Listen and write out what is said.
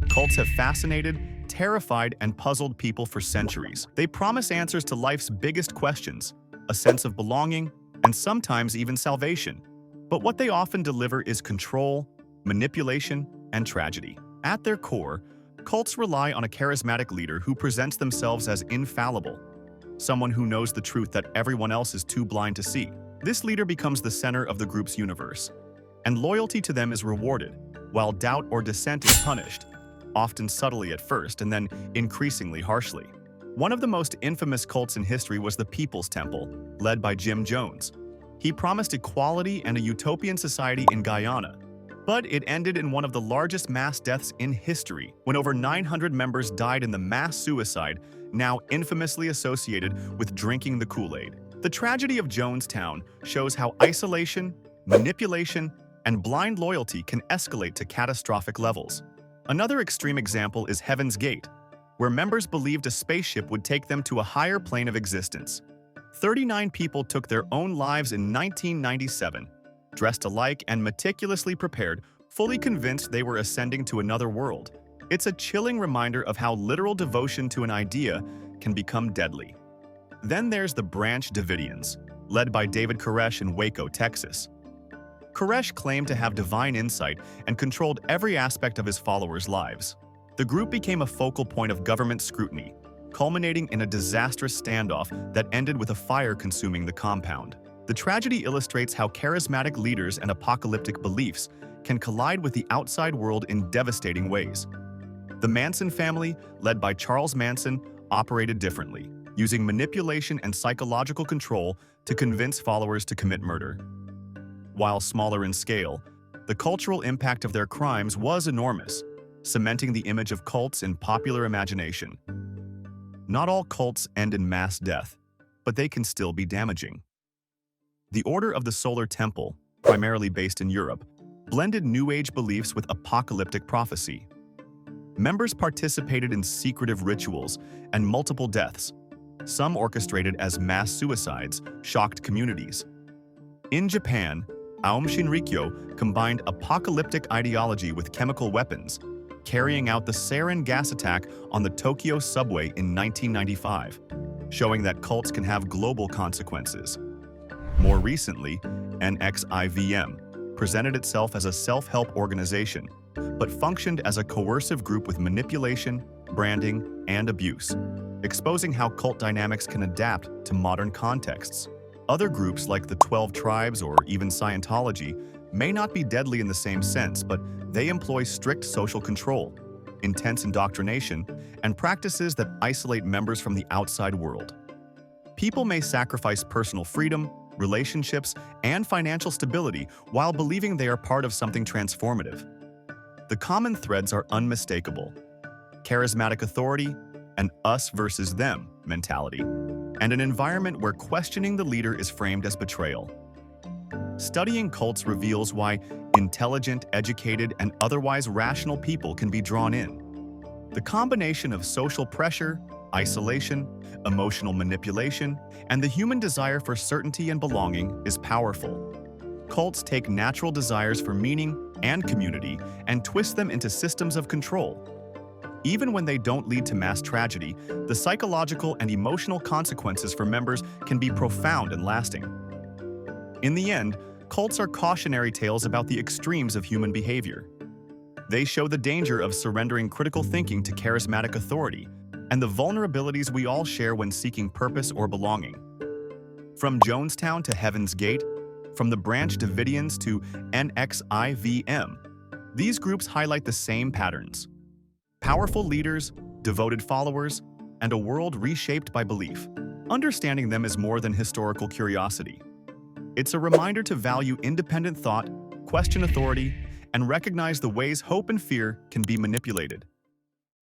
Cults have fascinated, terrified, and puzzled people for centuries. They promise answers to life's biggest questions, a sense of belonging, and sometimes even salvation. But what they often deliver is control, manipulation, and tragedy. At their core, cults rely on a charismatic leader who presents themselves as infallible, someone who knows the truth that everyone else is too blind to see. This leader becomes the center of the group's universe, and loyalty to them is rewarded, while doubt or dissent is punished, often subtly at first and then increasingly harshly. One of the most infamous cults in history was the People's Temple, led by Jim Jones. He promised equality and a utopian society in Guyana, but it ended in one of the largest mass deaths in history, when over 900 members died in the mass suicide now infamously associated with drinking the Kool-Aid. The tragedy of Jonestown shows how isolation, manipulation, and blind loyalty can escalate to catastrophic levels. Another extreme example is Heaven's Gate, where members believed a spaceship would take them to a higher plane of existence. 39 people took their own lives in 1997, dressed alike and meticulously prepared, fully convinced they were ascending to another world. It's a chilling reminder of how literal devotion to an idea can become deadly. Then there's the Branch Davidians, led by David Koresh in Waco, Texas. Koresh claimed to have divine insight and controlled every aspect of his followers' lives. The group became a focal point of government scrutiny, culminating in a disastrous standoff that ended with a fire consuming the compound. The tragedy illustrates how charismatic leaders and apocalyptic beliefs can collide with the outside world in devastating ways. The Manson family, led by Charles Manson, operated differently, using manipulation and psychological control to convince followers to commit murder. While smaller in scale, the cultural impact of their crimes was enormous, cementing the image of cults in popular imagination. Not all cults end in mass death, but they can still be damaging. The Order of the Solar Temple, primarily based in Europe, blended New Age beliefs with apocalyptic prophecy. Members participated in secretive rituals and multiple deaths, some orchestrated as mass suicides, shocked communities. In Japan, Aum Shinrikyo combined apocalyptic ideology with chemical weapons, carrying out the sarin gas attack on the Tokyo subway in 1995, showing that cults can have global consequences. More recently, NXIVM presented itself as a self-help organization, but functioned as a coercive group with manipulation, branding, and abuse, exposing how cult dynamics can adapt to modern contexts. Other groups like the 12 Tribes or even Scientology may not be deadly in the same sense, but they employ strict social control, intense indoctrination, and practices that isolate members from the outside world. People may sacrifice personal freedom, relationships, and financial stability while believing they are part of something transformative. The common threads are unmistakable: charismatic authority, an us versus them mentality, and an environment where questioning the leader is framed as betrayal. Studying cults reveals why intelligent, educated, and otherwise rational people can be drawn in. The combination of social pressure, isolation, emotional manipulation, and the human desire for certainty and belonging is powerful. Cults take natural desires for meaning and community and twist them into systems of control. Even when they don't lead to mass tragedy, the psychological and emotional consequences for members can be profound and lasting. In the end, cults are cautionary tales about the extremes of human behavior. They show the danger of surrendering critical thinking to charismatic authority and the vulnerabilities we all share when seeking purpose or belonging. From Jonestown to Heaven's Gate, from the Branch Davidians to NXIVM, these groups highlight the same patterns: powerful leaders, devoted followers, and a world reshaped by belief. Understanding them is more than historical curiosity. It's a reminder to value independent thought, question authority, and recognize the ways hope and fear can be manipulated.